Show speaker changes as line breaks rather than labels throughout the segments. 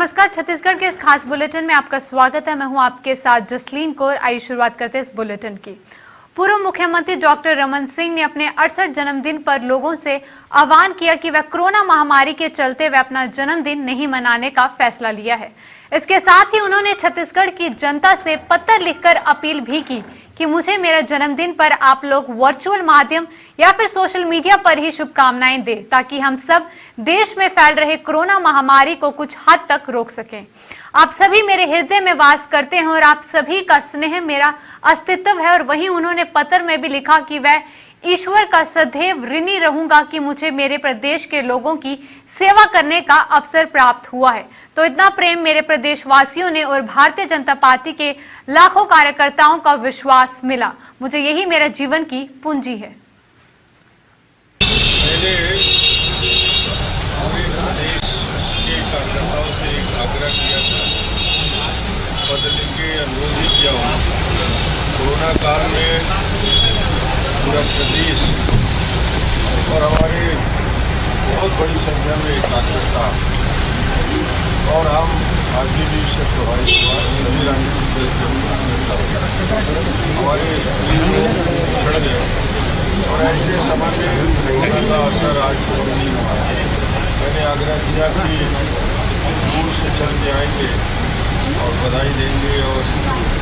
नमस्कार, छत्तीसगढ़ के इस खास बुलेटिन में आपका स्वागत है। मैं हूं आपके साथ जसलीन कौर। आइए शुरुआत करते हैं इस बुलेटिन की। पूर्व मुख्यमंत्री डॉक्टर रमन सिंह ने अपने 68 जन्मदिन पर लोगों से आह्वान किया कि वह कोरोना महामारी के चलते वे अपना जन्मदिन नहीं मनाने का फैसला लिया है। इसके साथ ही उन्होंने छत्तीसगढ़ की जनता से पत्र लिखकर अपील भी की कि मुझे मेरे जन्मदिन पर आप लोग वर्चुअल माध्यम या फिर सोशल मीडिया पर ही शुभकामनाएं दें, ताकि हम सब देश में फैल रहे कोरोना महामारी को कुछ हद तक रोक सकें। आप सभी मेरे हृदय में वास करते हैं और आप सभी का स्नेह मेरा अस्तित्व है। और वहीं उन्होंने पत्र में भी लिखा कि वह ईश्वर का सदैव ऋणी रहूंगा कि मुझे मेरे प्रदेश के लोगों की सेवा करने का अवसर प्राप्त हुआ है। तो इतना प्रेम मेरे प्रदेशवासियों ने और भारतीय जनता पार्टी के लाखों कार्यकर्ताओं का विश्वास मिला। मुझे यही मेरा जीवन की पूंजी है।
मैंने पूरे प्रदेश के कार्यकर्ताओं से एक आग्रह किया था, पत्र लिख के अनुरोध भी किया हूँ। कोरोना काल में पूरा प्रदेश और हमारे बहुत बड़ी संख्या में कार्यकर्ता और हम आगे भी सब प्रभावित सभी राजनीतिक हमारे सड़ गए और ऐसे समय में कोरोना का असर आज नहीं हुआ। मैंने आग्रह किया कि दूर से चल के आएंगे और बधाई देंगे और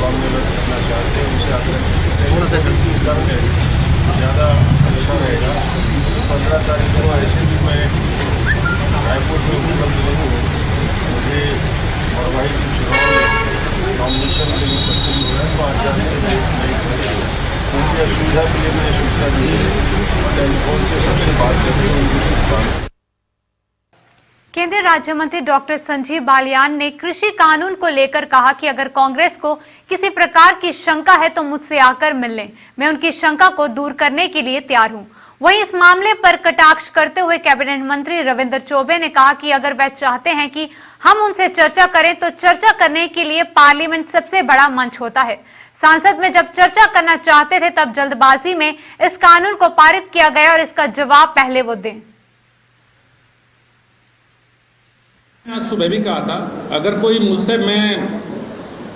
कॉम्प्लीमेंट करना चाहते हैं, उनसे आग्रह कर लें, ज़्यादा अच्छा रहेगा। 15 तारीख को ऐसे भी मैं रायपुर में उपलब्ध नहीं हूँ, मुझे और भाई की चुनाव नॉमिनेशन के लिए पसंद हो रहा है, तो आज जाने के लिए नहीं करेगा। उनकी असुविधा के लिए मैंने सूचना दी है और टेलीफोन से सबसे बात करके उनकी शुभकामनाएं।
केंद्रीय राज्य मंत्री डॉक्टर संजीव बालियान ने कृषि कानून को लेकर कहा कि अगर कांग्रेस को किसी प्रकार की शंका है तो मुझसे आकर मिल लें, मैं उनकी शंका को दूर करने के लिए तैयार हूं। वहीं इस मामले पर कटाक्ष करते हुए कैबिनेट मंत्री रविंद्र चौबे ने कहा कि अगर वह चाहते हैं कि हम उनसे चर्चा करें तो चर्चा करने के लिए पार्लियामेंट सबसे बड़ा मंच होता है। सांसद में जब चर्चा करना चाहते थे तब जल्दबाजी में इस कानून को पारित किया गया और इसका जवाब पहले वो दें।
आज सुबह भी कहा था, अगर कोई मुझसे, मैं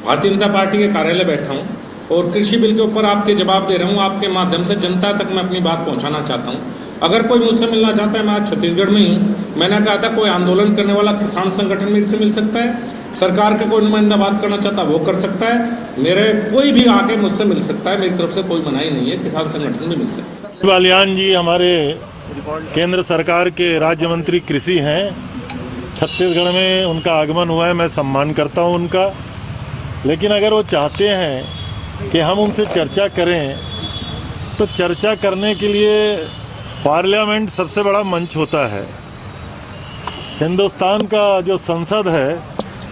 भारतीय जनता पार्टी के कार्यालय बैठा हूँ और कृषि बिल के ऊपर आपके जवाब दे रहा हूँ, आपके माध्यम से जनता तक मैं अपनी बात पहुँचाना चाहता हूँ। अगर कोई मुझसे मिलना चाहता है, मैं आज छत्तीसगढ़ में ही हूँ। मैंने कहा था कोई आंदोलन करने वाला किसान संगठन मेरे से मिल सकता है, सरकार का कोई नुमाइंदा बात करना चाहता है वो कर सकता है, मेरे कोई भी आके मुझसे मिल सकता है, मेरी तरफ से कोई मनाही नहीं है, किसान संगठन भी मिल सकता है।
बालियान जी हमारे केंद्र सरकार के राज्य मंत्री कृषि हैं। छत्तीसगढ़ में उनका आगमन हुआ है, मैं सम्मान करता हूं उनका। लेकिन अगर वो चाहते हैं कि हम उनसे चर्चा करें तो चर्चा करने के लिए पार्लियामेंट सबसे बड़ा मंच होता है। हिंदुस्तान का जो संसद है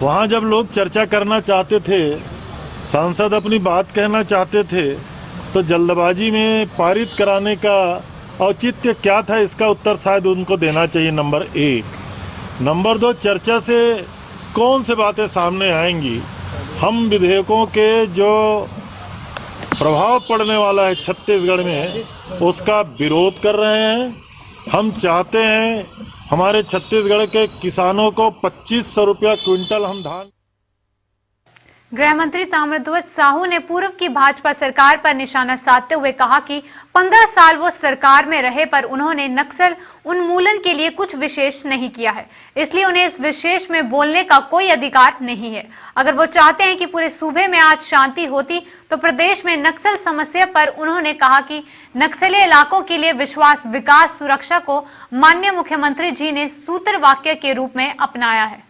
वहाँ जब लोग चर्चा करना चाहते थे, सांसद अपनी बात कहना चाहते थे, तो जल्दबाजी में पारित कराने का औचित्य क्या था, इसका उत्तर शायद उनको देना चाहिए। नंबर 1। नंबर 2, चर्चा से कौन से बातें सामने आएंगी। हम विधेयकों के जो प्रभाव पड़ने वाला है छत्तीसगढ़ में उसका विरोध कर रहे हैं। हम चाहते हैं हमारे छत्तीसगढ़ के किसानों को 2500 रुपया क्विंटल हम धान।
गृह मंत्री ताम्रध्वज साहू ने पूर्व की भाजपा सरकार पर निशाना साधते हुए कहा कि 15 साल वो सरकार में रहे पर उन्होंने नक्सल उन्मूलन के लिए कुछ विशेष नहीं किया है, इसलिए उन्हें इस विशेष में बोलने का कोई अधिकार नहीं है। अगर वो चाहते हैं कि पूरे सूबे में आज शांति होती तो प्रदेश में नक्सल समस्या पर उन्होंने कहा कि नक्सली इलाकों के लिए विश्वास, विकास, सुरक्षा को माननीय मुख्यमंत्री जी ने सूत्र वाक्य के रूप में अपनाया है।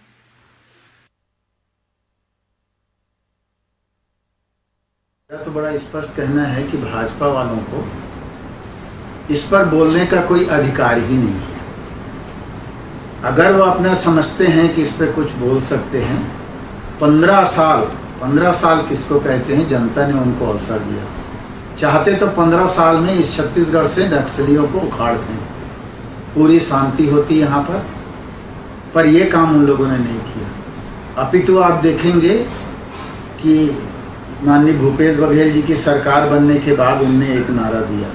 तो बड़ा स्पष्ट कहना है कि भाजपा वालों को इस पर बोलने का कोई अधिकार ही नहीं है। अगर वो अपना समझते हैं कि इस पर कुछ बोल सकते हैं, 15 साल किसको कहते हैं, जनता ने उनको अवसर दिया। चाहते तो 15 साल में इस छत्तीसगढ़ से नक्सलियों को उखाड़ फेंकते, पूरी शांति होती यहाँ पर ये काम उन लोगों ने नहीं किया। अपितु आप देखेंगे कि माननीय भूपेश बघेल जी की सरकार बनने के बाद उनने एक नारा दिया,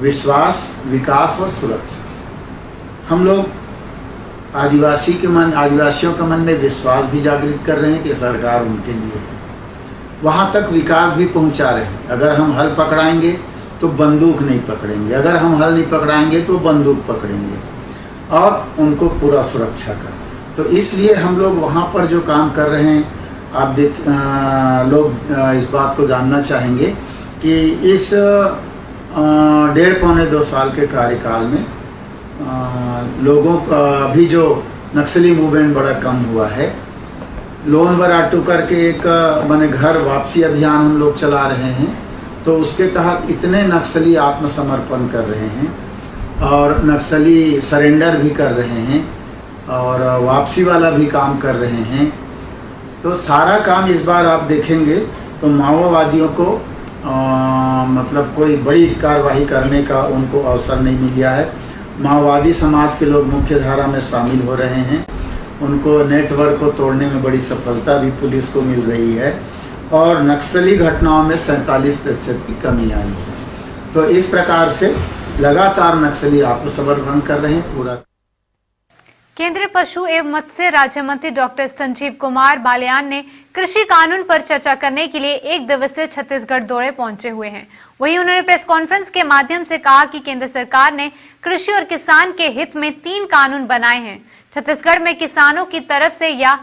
विश्वास, विकास और सुरक्षा। हम लोग आदिवासियों के मन में विश्वास भी जागृत कर रहे हैं कि सरकार उनके लिए है। वहाँ तक विकास भी पहुँचा रहे हैं। अगर हम हल पकड़ाएंगे तो बंदूक नहीं पकड़ेंगे, अगर हम हल नहीं पकड़ाएंगे तो बंदूक पकड़ेंगे, और उनको पूरा सुरक्षा कर। तो इसलिए हम लोग वहाँ पर जो काम कर रहे हैं, आप लोग इस बात को जानना चाहेंगे कि इस 1.5-2 साल के कार्यकाल में लोगों का अभी जो नक्सली मूवमेंट बड़ा कम हुआ है। लोन बराटू करके एक माने घर वापसी अभियान हम लोग चला रहे हैं, तो उसके तहत इतने नक्सली आत्मसमर्पण कर रहे हैं और नक्सली सरेंडर भी कर रहे हैं और वापसी वाला भी काम कर रहे हैं। तो सारा काम इस बार आप देखेंगे तो माओवादियों को मतलब कोई बड़ी कार्रवाई करने का उनको अवसर नहीं मिला है। माओवादी समाज के लोग मुख्य धारा में शामिल हो रहे हैं, उनको नेटवर्क को तोड़ने में बड़ी सफलता भी पुलिस को मिल रही है और नक्सली घटनाओं में 47% की कमी आई है। तो इस प्रकार से लगातार नक्सली आत्मसमर्पण कर रहे हैं पूरा।
केंद्रीय पशु एवं मत्स्य राज्य मंत्री डॉक्टर संजीव कुमार बालियान ने कृषि कानून पर चर्चा करने के लिए 1 दिवसीय छत्तीसगढ़ दौरे पहुंचे हुए हैं। वहीं उन्होंने प्रेस कॉन्फ्रेंस के माध्यम से कहा कि केंद्र सरकार ने कृषि और किसान के हित में 3 कानून बनाए हैं। छत्तीसगढ़ में किसानों की तरफ से या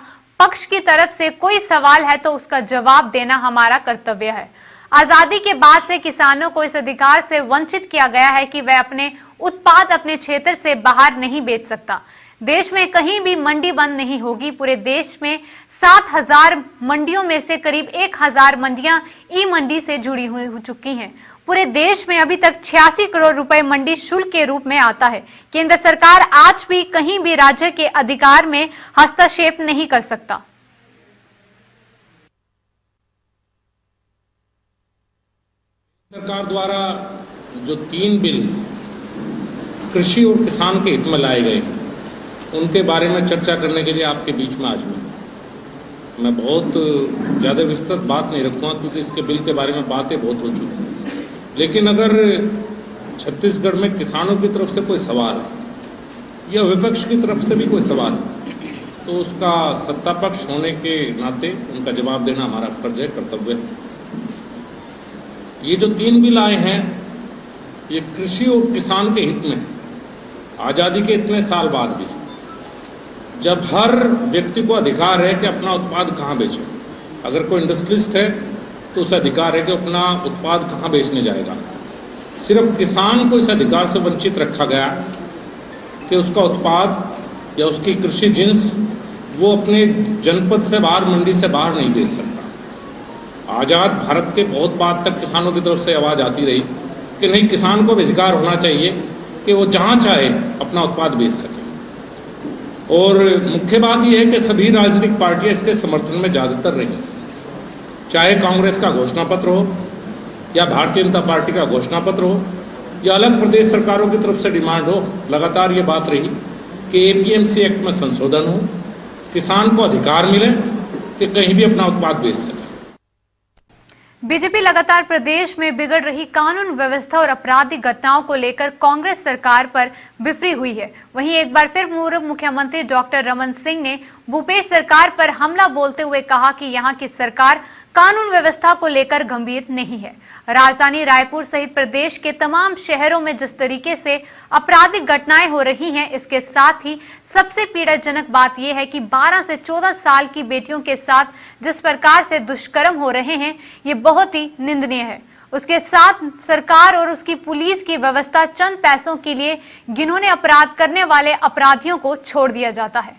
पक्ष की तरफ से कोई सवाल है तो उसका जवाब देना हमारा कर्तव्य है। आजादी के बाद से किसानों को इस अधिकार से वंचित किया गया है कि वह अपने उत्पाद अपने क्षेत्र से बाहर नहीं बेच सकता। देश में कहीं भी मंडी बंद नहीं होगी। पूरे देश में 7,000 मंडियों में से करीब 1,000 मंडियां ई मंडी से जुड़ी हुई हो चुकी हैं। पूरे देश में अभी तक 86 करोड़ रुपए मंडी शुल्क के रूप में आता है। केंद्र सरकार आज भी कहीं भी राज्य के अधिकार में हस्तक्षेप नहीं कर सकता।
सरकार द्वारा जो 3 बिल कृषि और किसान के हित में लाए गए हैं, उनके बारे में चर्चा करने के लिए आपके बीच में आज मैं बहुत ज़्यादा विस्तृत बात नहीं रखूँगा क्योंकि इसके बिल के बारे में बातें बहुत हो चुकी हैं। लेकिन अगर छत्तीसगढ़ में किसानों की तरफ से कोई सवाल है या विपक्ष की तरफ से भी कोई सवाल है तो उसका सत्ता पक्ष होने के नाते उनका जवाब देना हमारा फर्ज है, कर्तव्य है। ये जो 3 बिल आए हैं ये कृषि और किसान के हित में, आज़ादी के इतने साल बाद भी, जब हर व्यक्ति को अधिकार है कि अपना उत्पाद कहाँ बेचे। अगर कोई इंडस्ट्रियलिस्ट है तो उसे अधिकार है कि अपना उत्पाद कहाँ बेचने जाएगा। सिर्फ किसान को इस अधिकार से वंचित रखा गया कि उसका उत्पाद या उसकी कृषि जिन्स वो अपने जनपद से बाहर, मंडी से बाहर नहीं बेच सकता। आज़ाद भारत के बहुत बाद तक किसानों की तरफ से आवाज़ आती रही कि नहीं, किसान को भी अधिकार होना चाहिए कि वो जहाँ चाहे अपना उत्पाद बेच सके। और मुख्य बात यह है कि सभी राजनीतिक पार्टियां इसके समर्थन में ज़्यादातर रही, चाहे कांग्रेस का घोषणा पत्र हो या भारतीय जनता पार्टी का घोषणा पत्र हो या अलग प्रदेश सरकारों की तरफ से डिमांड हो। लगातार ये बात रही कि एपीएमसी एक्ट में संशोधन हो, किसान को अधिकार मिले कि कहीं भी अपना उत्पाद बेच सके।
बीजेपी लगातार प्रदेश में बिगड़ रही कानून व्यवस्था और आपराधिक घटनाओं को लेकर कांग्रेस सरकार पर बिफरी हुई है। वहीं एक बार फिर पूर्व मुख्यमंत्री डॉक्टर रमन सिंह ने भूपेश सरकार पर हमला बोलते हुए कहा कि यहां की सरकार कानून व्यवस्था को लेकर गंभीर नहीं है। राजधानी रायपुर सहित प्रदेश के तमाम शहरों में जिस तरीके से आपराधिक घटनाएं हो रही हैं, इसके साथ ही सबसे पीड़ाजनक बात यह है कि 12 से 14 साल की बेटियों के साथ जिस प्रकार से दुष्कर्म हो रहे हैं, ये बहुत ही निंदनीय है। उसके साथ सरकार और उसकी पुलिस की व्यवस्था चंद पैसों के लिए घिनौने अपराध करने वाले अपराधियों को छोड़ दिया जाता है।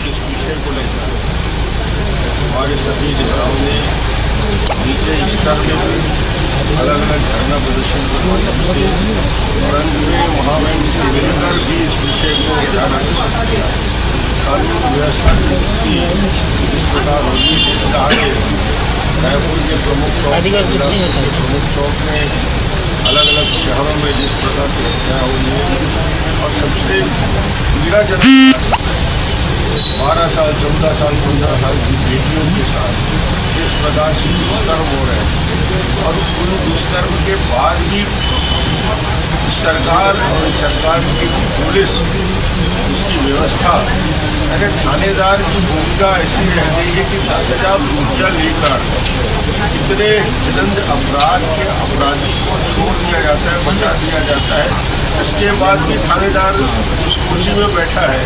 इस विषय को लेकर हमारे सभी नेताओं ने नीचे स्तर में अलग अलग धरना प्रदर्शन करवाए, परंतु वहाँ में मिलकर भी इस विषय को ध्यान आकर्षित किया। कानून व्यवस्था की जिस प्रकार होगी आगे रायपुर के प्रमुख चौक में अलग अलग शहरों में जिस प्रकार की हत्या हुई है और सबसे पीड़ाजनक 12 साल 14 साल 15 साल की बेटियों के साथ जिस प्रकार से दुष्कर्म हो रहे हैं और उन दुष्कर्म के बाद भी सरकार और सरकार की पुलिस उसकी व्यवस्था, अगर थानेदार की भूमिका ऐसी रह गई है कि 10,000 रुपया लेकर इतने जलंद अपराध के अपराधी को छोड़ दिया जाता है, बचा दिया जाता है। उसके बाद भी थानेदार उस कुर्सी में बैठा है,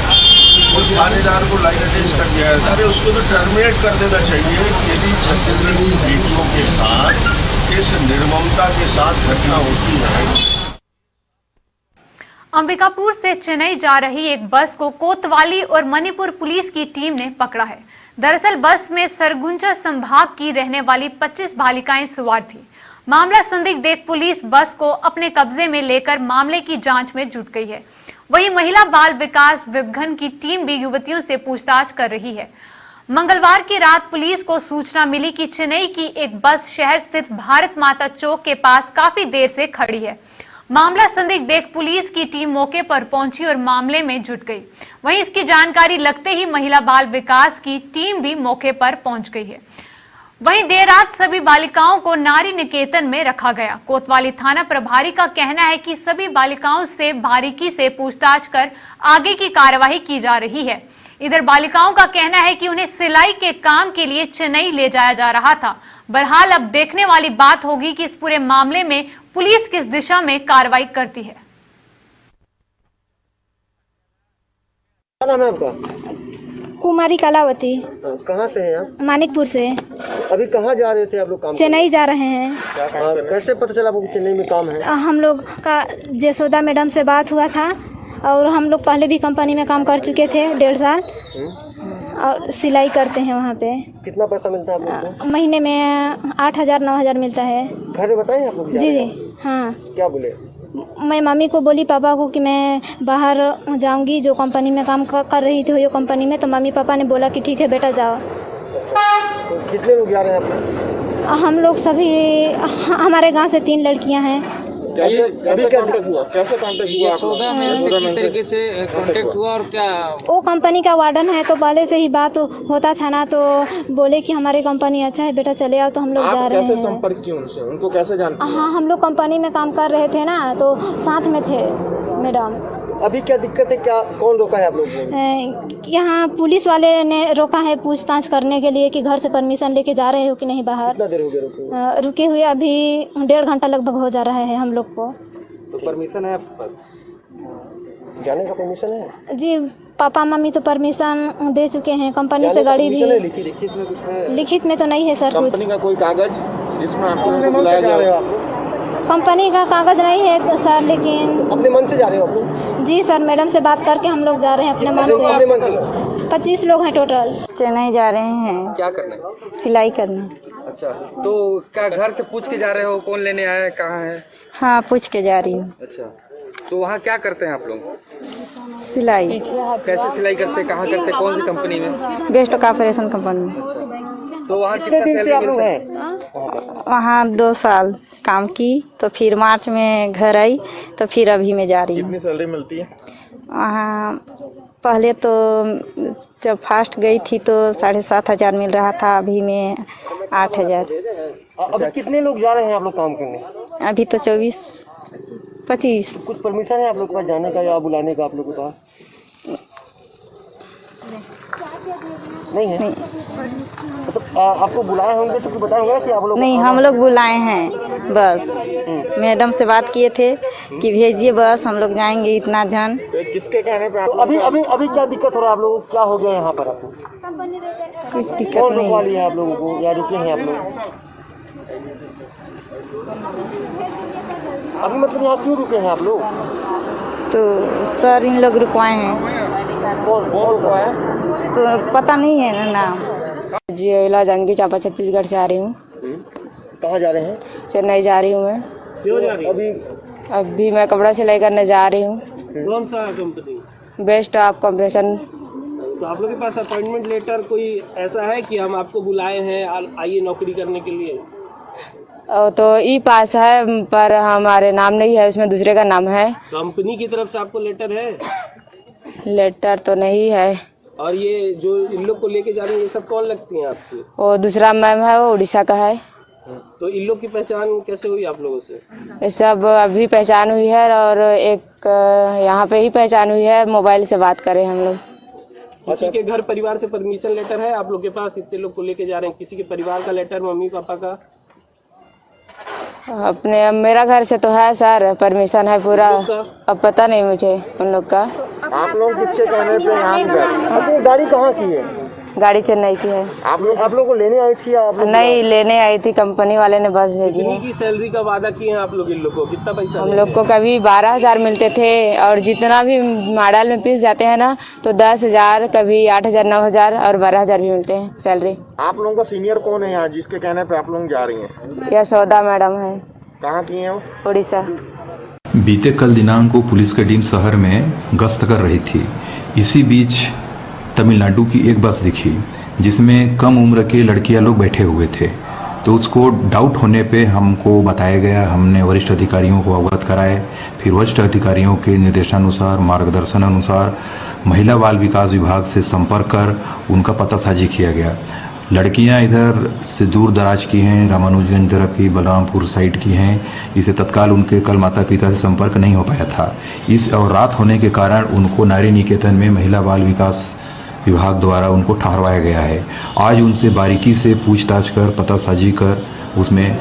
उस थानेदार को लाइन अटैच कर दिया जाता है। उसको तो टर्मिनेट कर देना चाहिए। यदि छत्तीसगढ़ की बेटियों के साथ इस निर्ममता के साथ घटना होती है।
अंबिकापुर से चेन्नई जा रही एक बस को कोतवाली और मणिपुर पुलिस की टीम ने पकड़ा है। दरअसल बस में सरगुजा संभाग की रहने वाली 25 बालिकाएं सवार थी। मामला संदिग्ध देख पुलिस बस को अपने कब्जे में लेकर मामले की जांच में जुट गई है। वहीं महिला बाल विकास विभाग की टीम भी युवतियों से पूछताछ कर रही है। मंगलवार की रात पुलिस को सूचना मिली कि चेन्नई की एक बस शहर स्थित भारत माता चौक के पास काफी देर से खड़ी है। मामला संदिग्ध देख पुलिस की टीम मौके पर पहुंची और मामले में जुट गई। वहीं इसकी जानकारी लगते ही महिला बाल विकास की टीम भी मौके पर पहुंच गई है। वहीं देर रात सभी बालिकाओं को नारी निकेतन में रखा गया। कोतवाली थाना प्रभारी का कहना है कि सभी बालिकाओं से बारीकी से पूछताछ कर आगे की कार्यवाही की जा रही है। इधर बालिकाओं का कहना है कि उन्हें सिलाई के काम के लिए चेन्नई ले जाया जा रहा था। बहरहाल अब देखने वाली बात होगी कि इस पूरे मामले में पुलिस किस दिशा में कार्रवाई करती है।
क्या नाम है आपका?
कुमारी कलावती।
कहाँ से हैं आप?
मानिकपुर से।
अभी कहाँ जा रहे थे आप लोग? काम
चेन्नई जा रहे हैं।
कैसे पता चला आपको चेन्नई में काम है?
हम लोग का जसोदा मैडम से बात हुआ था और हम लोग पहले भी कंपनी में काम कर चुके थे 1.5 साल और सिलाई करते हैं वहाँ पे।
कितना पैसा मिलता है आप लोग को?
महीने में 8,000 9,000 मिलता है।
घर में बताएं आप लोग?
जी हाँ।
क्या बोले?
मैं मम्मी को बोली पापा को कि मैं बाहर जाऊंगी, जो कंपनी में काम कर रही थी वो कंपनी में, तो मम्मी पापा ने बोला कि ठीक है बेटा जाओ।
तो कितने लोग जा रहे हैं आप लोग?
हम लोग सभी, हमारे गांव से 3 लड़कियां हैं।
अभी क्या हुआ? कैसे कांटेक्ट हुआ?
सोदा में किस तरीके से कांटेक्ट हुआ और क्या?
वो कंपनी का वार्डन है तो पहले से ही बात होता था ना, तो बोले कि हमारी कंपनी अच्छा है बेटा चले आओ, तो हम लोग जा रहे हैं।
कैसे संपर्क किया उनसे? उनको कैसे जानते हैं?
हाँ, हम लोग कंपनी में काम कर रहे थे ना, तो साथ में थे मैडम।
अभी क्या दिक्कत है? क्या कौन रोका है आप लोग को?
यहाँ पुलिस वाले ने रोका है पूछताछ करने के लिए कि घर से परमिशन लेके जा रहे हो कि नहीं बाहर।
कितना देर हो गया
रुके हुए? अभी 1.5 घंटा लगभग हो जा रहा है हम लोग को।
तो परमिशन है आपके पास?
जाने का परमिशन है?
जी, पापा मम्मी तो परमिशन दे चुके हैं, कंपनी से गाड़ी भी।
लिखित में कुछ है?
लिखित में तो नहीं है सर कुछ।
कंपनी का कोई कागज जिसमें आपको बुलाया जा रहा है?
कंपनी का कागज नहीं है सर, लेकिन
अपने मन से जा रहे हो आप लोग?
जी सर, मैडम से बात करके हम लोग जा रहे हैं अपने मन से। 25 लोग हैं टोटल।
चेन्नई जा रहे हैं।
क्या करने?
सिलाई करने।
अच्छा, तो क्या घर से पूछ के जा रहे हो? कौन लेने आया है, कहाँ है?
हाँ, पूछ के जा रही हूँ।
अच्छा, तो वहाँ क्या करते हैं आप लोग?
सिलाई।
कैसे सिलाई करते हैं? कहाँ करते हैं? कौन सी कंपनी में?
बेस्ट कॉर्पोरेशन कंपनी में।
तो वहाँ कितना सैलरी मिलता है?
वहाँ 2 साल काम की, तो फिर मार्च में घर आई, तो फिर अभी मैं जा रही हूँ।
कितनी सैलरी मिलती है
वहाँ? पहले तो जब फर्स्ट गई थी तो 7,500 मिल रहा था, अभी मैं 8,000।
अभी कितने लोग जा रहे हैं आप लोग काम करने?
अभी तो 24-25।
कुछ परमिशन है आप लोग के पास जाने का या बुलाने का आप लोग को? नहीं है? मतलब आपको बुलाए होंगे तो कुछ बताए होंगे कि आप लोग?
नहीं, हम लोग बुलाए हैं बस। मैडम से बात किए थे कि भेजिए बस, हम लोग जाएंगे इतना जन।
किसके कहने पे? तो अभी क्या दिक्कत हो रहा है आप लोगों को? क्या हो गया यहाँ पर आपको?
कुछ दिक्कत
कौन
नहीं
रुकवा लिया है आप लोगों को या रुके हैं आप लोग? अभी मतलब यहाँ क्यों रुके हैं आप लोग?
तो सर इन लोग रुकवाए हैं।
कौन रुकवाया?
तो पता नहीं है ना नाम। जी, इला जानकी चापा छत्तीसगढ़ से आ रही हूँ।
कहाँ जा रहे हैं?
चेन्नई जा रही हूँ मैं।
क्यों जा रही हैं?
अभी मैं कपड़ा सिलाई करने जा रही हूँ।
कौन सा कंपनी?
Best of corporation.
तो आप लोग के पास अपॉइंटमेंट लेटर कोई ऐसा है कि हम आपको बुलाए हैं आइए नौकरी करने के लिए?
तो ई पास है पर हमारे नाम नहीं है, उसमें दूसरे का नाम है।
कंपनी की तरफ से आपको लेटर है?
लेटर तो नहीं है।
और ये जो इन लोग को लेके जा रहे हैं ये सब कौन लगती हैं आपकी?
वो दूसरा मैम है, वो उड़ीसा का है।
तो इन लोग की पहचान कैसे हुई आप लोगों से?
ये सब अभी पहचान हुई है और एक यहाँ पे ही पहचान हुई है, मोबाइल से बात करें हम लोग।
किसी के घर परिवार से परमिशन लेटर है आप लोग के पास? इतने लोग को लेके जा रहे हैं, किसी के परिवार का लेटर, मम्मी पापा का?
अपने मेरा घर से तो है सर, परमिशन है पूरा। अब पता नहीं मुझे उन लोग का।
आप लोग किसके कहने पे यहाँ गए? अच्छा, ये गाड़ी कहाँ की है?
गाड़ी चेन्नई की है।
आप लोग को लेने आई थी या आप लोग?
नहीं, लेने आई थी, कंपनी वाले ने बस भेजी है।
कितनी की सैलरी का वादा किए हैं आप लोग इन लोग को? कितना पैसा?
हम लोग को कभी 12,000 मिलते थे और जितना भी मॉडल में पीस जाते हैं ना तो 10,000, कभी 8,000, 9,000 और 12,000 भी मिलते हैं सैलरी।
आप लोगों का सीनियर कौन है यहाँ जिसके कहने पे आप लोग जा रही हैं?
यशोदा मैडम है।
कहाँ की हैं वो?
उड़ीसा।
बीते कल दिनांक को पुलिस की टीम शहर में गश्त कर रही थी। इसी बीच तमिलनाडु की एक बस दिखी जिसमें कम उम्र के लड़कियां लोग बैठे हुए थे। तो उसको डाउट होने पे हमको बताया गया, हमने वरिष्ठ अधिकारियों को अवगत कराए। फिर वरिष्ठ अधिकारियों के निर्देशानुसार, मार्गदर्शन अनुसार महिला बाल विकास विभाग से संपर्क कर उनका पतासाजी किया गया। लड़कियां इधर से दूर दराज की हैं, रामानुजगंज तरफ की, बलरामपुर साइड की हैं, जिसे तत्काल उनके कल माता पिता से संपर्क नहीं हो पाया था। इस और रात होने के कारण उनको नारी निकेतन में महिला बाल विकास विभाग द्वारा उनको ठहरवाया गया है। आज उनसे बारीकी से पूछताछ कर, पतासाजी कर उसमें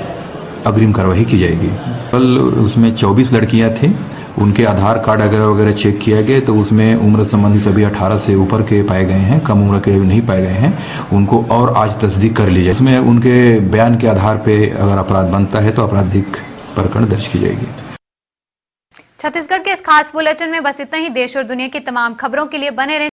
अग्रिम कार्रवाई की जाएगी। कल उसमें 24 लड़कियां थीं, उनके आधार कार्ड वगैरह चेक किया गया तो उसमें उम्र संबंधी सभी 18 से ऊपर के पाए गए हैं, कम उम्र के नहीं पाए गए हैं। उनको और आज तस्दीक कर ली जाए। इसमें उनके बयान के आधार पे अगर अपराध बनता है तो आपराधिक प्रकरण दर्ज की जाएगी।
छत्तीसगढ़ के इस खास बुलेटिन में बस इतना ही। देश और दुनिया की तमाम खबरों के लिए बने रहें